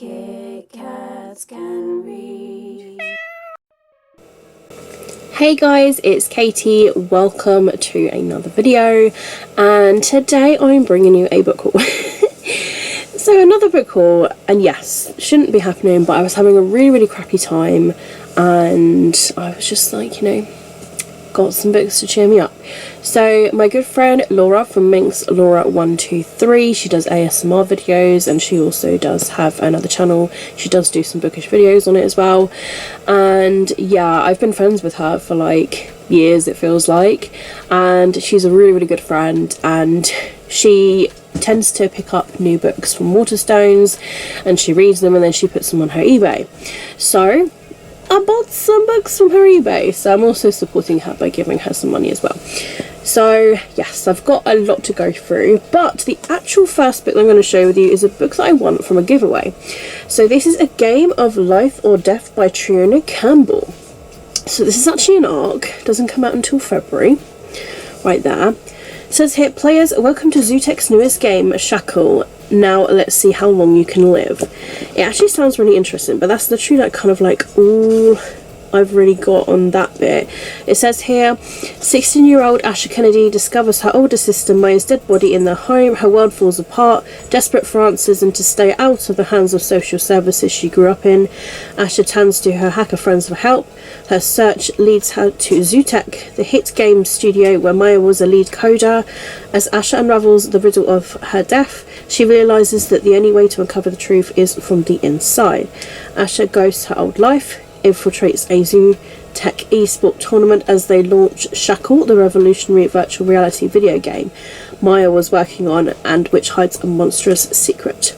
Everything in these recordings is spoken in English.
Kitkatscanread. Hey guys, it's Katie. Welcome to another video, and today I'm bringing you a book haul. So another book haul, and yes, shouldn't be happening, but I was having a really crappy time and I was just like, got some books to cheer me up. So my good friend Laura from Minx Laura123, she does ASMR videos and she also does have another channel. She does do some bookish videos on it as well, and yeah, I've been friends with her for like years, it feels like, and she's a really good friend, and she tends to pick up new books from Waterstones and she reads them and then she puts them on her eBay. So I bought some books from her eBay, so I'm also supporting her by giving her some money as well. So yes, I've got a lot to go through, but the actual first book I'm going to show with you is a book that I won from a giveaway. So this is A Game of Life or Death by Triona Campbell. So this is actually an ARC, doesn't come out until February, right there. It says here, players, welcome to Zootek's newest game, Shackle. Now let's see how long you can live. It actually sounds really interesting, but that's literally like kind of like all I've really got on that bit. It says here, 16-year-old Asha Kennedy discovers her older sister Maya's dead body in their home. Her world falls apart. Desperate for answers and to stay out of the hands of social services she grew up in, Asha turns to her hacker friends for help. Her search leads her to Zootek, the hit game studio where Maya was a lead coder. As Asha unravels the riddle of her death, she realises that the only way to uncover the truth is from the inside. Asha ghosts her old life, infiltrates a Zootek esport tournament as they launch Shackle, the revolutionary virtual reality video game Maya was working on and which hides a monstrous secret.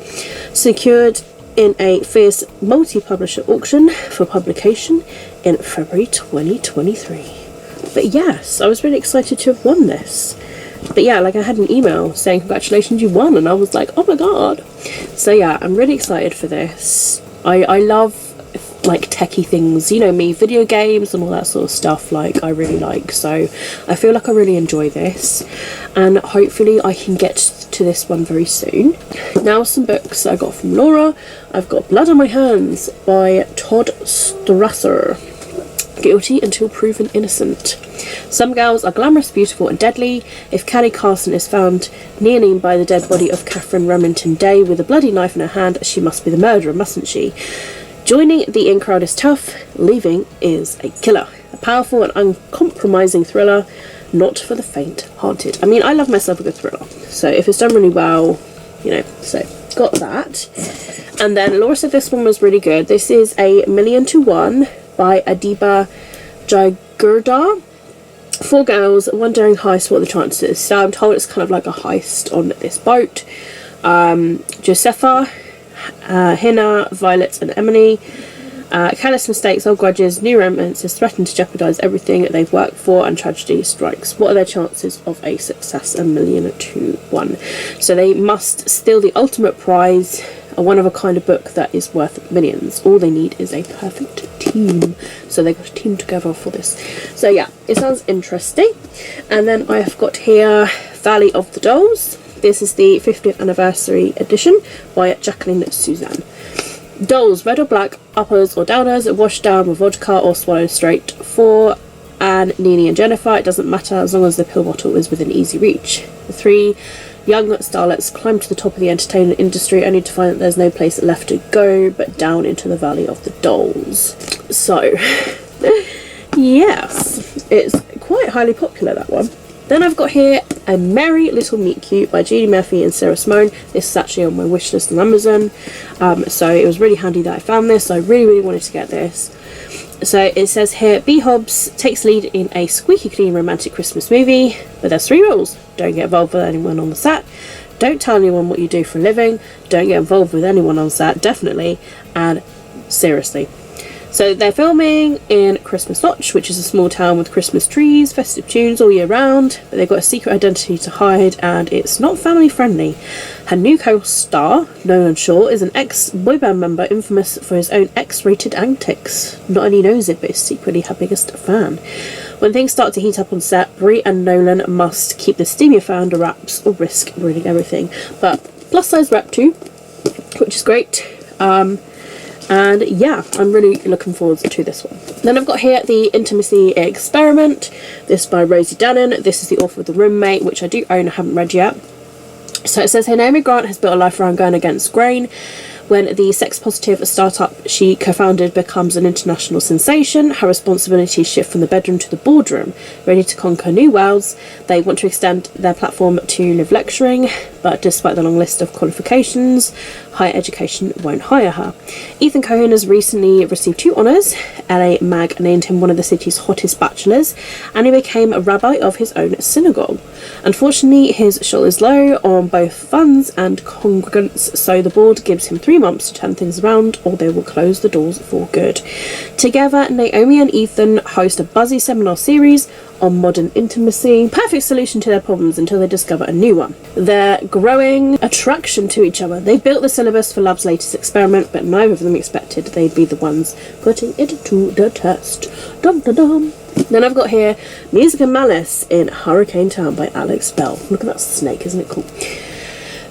Secured in a fierce multi-publisher auction for publication in February 2023. But yes, I was really excited to have won this. But yeah, like I had an email saying congratulations, you won, and I was like, oh my god. So yeah, I'm really excited for this. I love like techie things, you know me, video games and all that sort of stuff, like I really like, so I feel like I really enjoy this, and hopefully I can get to this one very soon. Now some books I got from Laura. I've got Blood on My Hands by Todd Strasser. Guilty until proven innocent. Some girls are glamorous, beautiful and deadly. If Callie Carson is found kneeling by the dead body of Catherine Remington Day with a bloody knife in her hand, she must be the murderer, mustn't she? Joining the in crowd is tough, leaving is a killer. A powerful and uncompromising thriller, not for the faint-hearted. I mean, I love myself a good thriller, so if it's done really well, so got that. And then Laura said this one was really good. This is A Million to One by Adiba Jagurdar. 4 girls, one daring heist, what are the chances? So I'm told it's kind of like a heist on this boat. Josepha, Hina, Violet and Emily. Careless mistakes, old grudges, new romances threaten to jeopardise everything they've worked for, and tragedy strikes. What are their chances of a success? 1,000,000 to 1. So they must steal the ultimate prize, a one-of-a-kind of book that is worth millions. All they need is a perfect team. So they got a team together for this. So yeah, it sounds interesting. And then I have got here Valley of the Dolls. This is the 50th anniversary edition by Jacqueline Suzanne. Dolls, red or black, uppers or downers, washed down with vodka or swallowed straight. For Anne, Nene and Jennifer, it doesn't matter as long as the pill bottle is within easy reach. The 3 young starlets climb to the top of the entertainment industry only to find that there's no place left to go but down into the Valley of the Dolls. So, yes, it's quite highly popular, that one. Then I've got here A Merry Little Meet Cute by Judy Murphy and Sarah Simone. This is actually on my wish list on Amazon, so it was really handy that I found this. I really wanted to get this. So it says here, B. Hobbs takes lead in a squeaky clean romantic Christmas movie, but there's 3 rules. Don't get involved with anyone on the set, don't tell anyone what you do for a living, don't get involved with anyone on set, definitely, and seriously. So they're filming in Christmas Lodge, which is a small town with Christmas trees, festive tunes all year round, but they've got a secret identity to hide and it's not family friendly. Her new co-star, Nolan Shaw, is an ex-boy band member infamous for his own X-rated antics. Not only knows it, but is secretly her biggest fan. When things start to heat up on set, Brie and Nolan must keep the steamy affair under wraps or risk ruining everything. But plus size rep too, which is great. And yeah, I'm really looking forward to this one. Then I've got here The Intimacy Experiment. This by Rosie Dannon. This is the author of The Roommate, which I do own, I haven't read yet. So it says here, Naomi Grant has built a life around going against grain. When the sex-positive startup she co-founded becomes an international sensation, her responsibilities shift from the bedroom to the boardroom. Ready to conquer new worlds, they want to extend their platform to live lecturing, but despite the long list of qualifications, higher education won't hire her. Ethan Cohen has recently received 2 honours. LA Mag named him one of the city's hottest bachelors, and he became a rabbi of his own synagogue. Unfortunately, his shot is low on both funds and congregants, so the board gives him 3 months to turn things around, or they will close the doors for good. Together, Naomi and Ethan host a buzzy seminar series on modern intimacy. Perfect solution to their problems until they discover a new one. Their growing attraction to each other. They built the syllabus for Love's latest experiment, but neither of them expected they'd be the ones putting it to the test. Dum dum dum. Then I've got here Music and Malice in Hurricane Town by Alex Bell. Look at that snake, isn't it cool?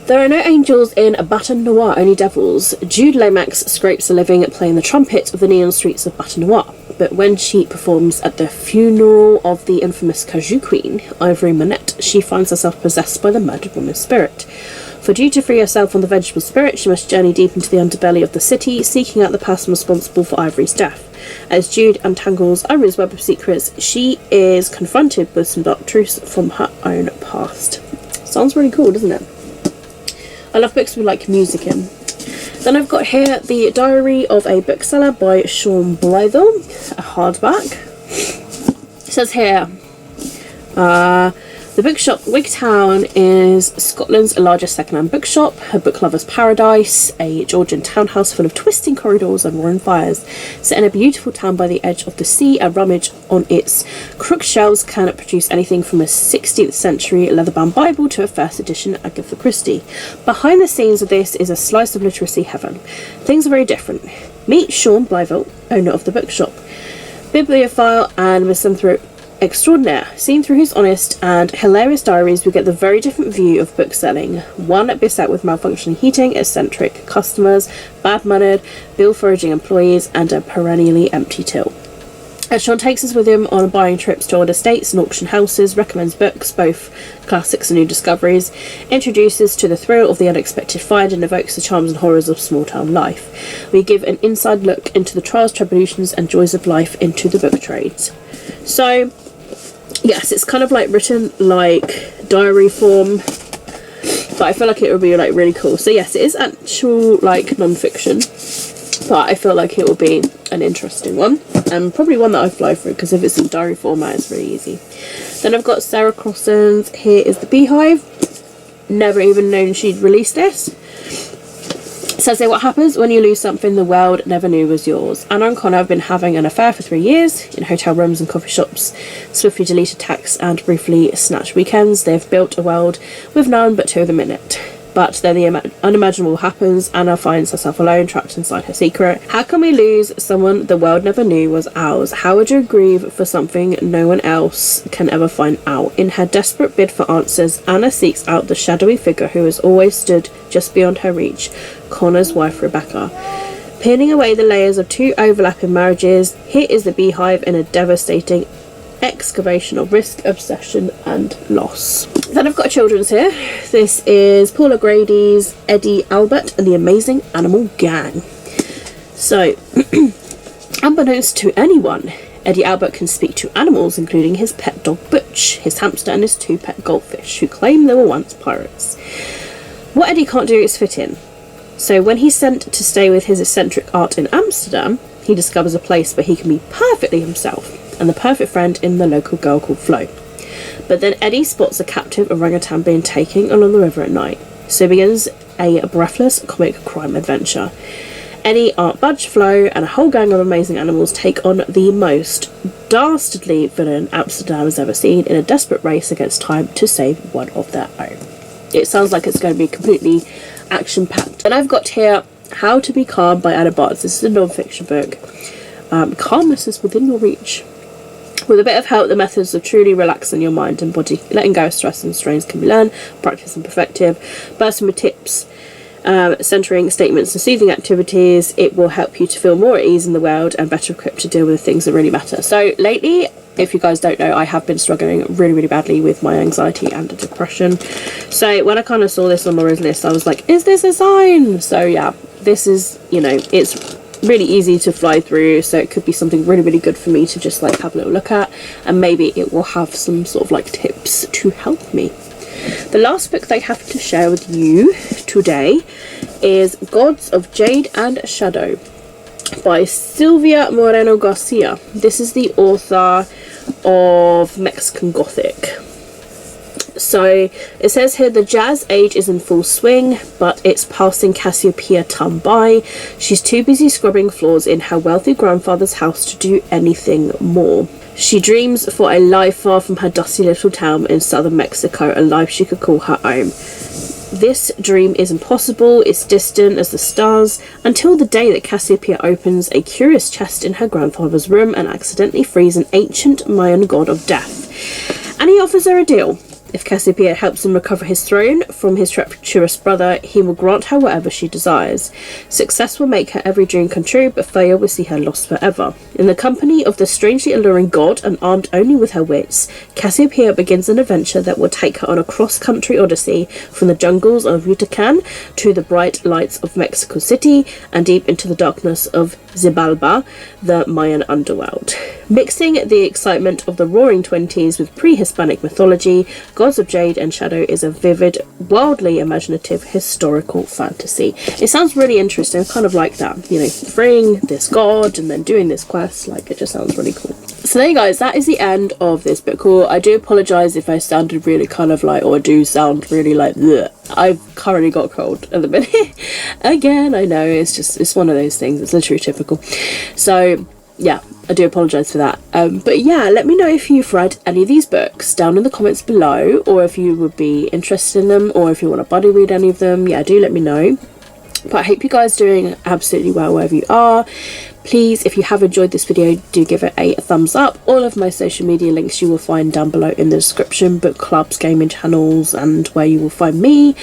There are no angels in Baton Noir, only devils. Jude Lomax scrapes a living playing the trumpet of the neon streets of Baton Noir, but when she performs at the funeral of the infamous Cajou Queen, Ivory Manette, she finds herself possessed by the murdered woman's spirit. For due to free herself from the vegetable spirit, she must journey deep into the underbelly of the city, seeking out the person responsible for Ivory's death. As Jude untangles Ivory's web of secrets, she is confronted with some dark truths from her own past. Sounds really cool, doesn't it? I love books with like music in. Then I've got here The Diary of a Bookseller by Sean Blythell, a hardback. It says here, the bookshop Wigtown is Scotland's largest second-hand bookshop, a book lover's paradise, a Georgian townhouse full of twisting corridors and roaring fires. Set in a beautiful town by the edge of the sea, a rummage on its crook shelves can produce anything from a 16th century leather-bound Bible to a first edition Agatha Christie. Behind the scenes of this is a slice of literacy heaven. Things are very different. Meet Sean Blythell, owner of the bookshop. Bibliophile and misanthrope extraordinaire. Seen through his honest and hilarious diaries, we get the very different view of book selling. One beset with malfunctioning heating, eccentric customers, bad-mannered, bill-foraging employees, and a perennially empty till. As Sean takes us with him on buying trips to old estates and auction houses, recommends books, both classics and new discoveries, introduces to the thrill of the unexpected find, and evokes the charms and horrors of small-town life. We give an inside look into the trials, tribulations, and joys of life into the book trades. So, yes, it's kind of like written like diary form, but I feel like it would be like really cool. So yes, it is actual like non-fiction, but I feel like it will be an interesting one, and probably one that I fly through, because if it's in diary format it's really easy. Then I've got Sarah Crossan's Here is the Beehive. Never even known she'd released this. It says here, what happens when you lose something the world never knew was yours. Anna and Connor have been having an affair for 3 years. In hotel rooms and coffee shops, swiftly deleted texts and briefly snatched weekends, they've built a world with none but 2 of them in it. But then the unimaginable happens. Anna finds herself alone, trapped inside her secret. How can we lose someone the world never knew was ours? How would you grieve for something no one else can ever find out? In her desperate bid for answers, Anna seeks out the shadowy figure who has always stood just beyond her reach, Connor's wife Rebecca. Peeling away the layers of 2 overlapping marriages, here is the Beehive in a devastating excavation of risk, obsession and loss. Then I've got children's here. This is Paula Grady's Eddie Albert and the Amazing Animal Gang. So, unbeknownst to anyone, Eddie Albert can speak to animals, including his pet dog Butch, his hamster and his 2 pet goldfish, who claim they were once pirates. What Eddie can't do is fit in. So when he's sent to stay with his eccentric aunt in Amsterdam, he discovers a place where he can be perfectly himself, and the perfect friend in the local girl called Flo. But then Eddie spots a captive orangutan being taken along the river at night, so begins a breathless comic crime adventure. Eddie, Aunt Budge, Flo, and a whole gang of amazing animals take on the most dastardly villain Amsterdam has ever seen in a desperate race against time to save one of their own. It sounds like it's going to be completely action-packed. And I've got here How to Be Calm by Anna Barnes. This is a non-fiction book. Calmness is within your reach. With a bit of help, the methods of truly relaxing your mind and body, letting go of stress and strains can be learned, practice and perfected, bursting with tips centering statements and soothing activities. It will help you to feel more at ease in the world and better equipped to deal with the things that really matter. So lately, if you guys don't know, I have been struggling really badly with my anxiety and depression. So when I kind of saw this on Laura's list, I was like, is this a sign? So yeah, this is, you know, it's really easy to fly through, so it could be something really good for me to just like have a little look at, and maybe it will have some sort of like tips to help me. The last book that I have to share with you today is Gods of Jade and Shadow by Silvia Moreno Garcia. This is the author of Mexican Gothic. So it says here, the jazz age is in full swing, but it's passing Cassiopeia Tum by. She's too busy scrubbing floors in her wealthy grandfather's house to do anything more. She dreams for a life far from her dusty little town in southern Mexico, a life she could call her own. This dream is impossible, it's distant as the stars, until the day that Cassiopeia opens a curious chest in her grandfather's room and accidentally frees an ancient Mayan god of death. And he offers her a deal. If Cassiopeia helps him recover his throne from his treacherous brother, he will grant her whatever she desires. Success will make her every dream come true, but failure will see her lost forever. In the company of the strangely alluring god and armed only with her wits, Cassiopeia begins an adventure that will take her on a cross-country odyssey from the jungles of Yucatan to the bright lights of Mexico City and deep into the darkness of Xibalba, the Mayan underworld. Mixing the excitement of the Roaring Twenties with pre-Hispanic mythology, Gods of Jade and Shadow is a vivid, wildly imaginative historical fantasy. It sounds really interesting, kind of like that, you know, freeing this god and then doing this quest. Like, it just sounds really cool. So there you guys, that is the end of this book haul. I do apologise if I sounded really kind of like, or do sound really like, bleh. I've currently got a cold at the minute. Again, I know, it's one of those things, it's literally typical. So yeah, I do apologise for that. But yeah, let me know if you've read any of these books down in the comments below, or if you would be interested in them, or if you want to buddy read any of them. Yeah, do let me know. But I hope you guys are doing absolutely well wherever you are. Please, if you have enjoyed this video, do give it a thumbs up. All of my social media links you will find down below in the description, book clubs, gaming channels, and where you will find me.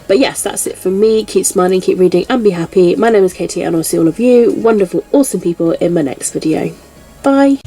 But yes, that's it for me. Keep smiling, keep reading, and be happy. My name is Katie, and I'll see all of you wonderful, awesome people in my next video. Bye.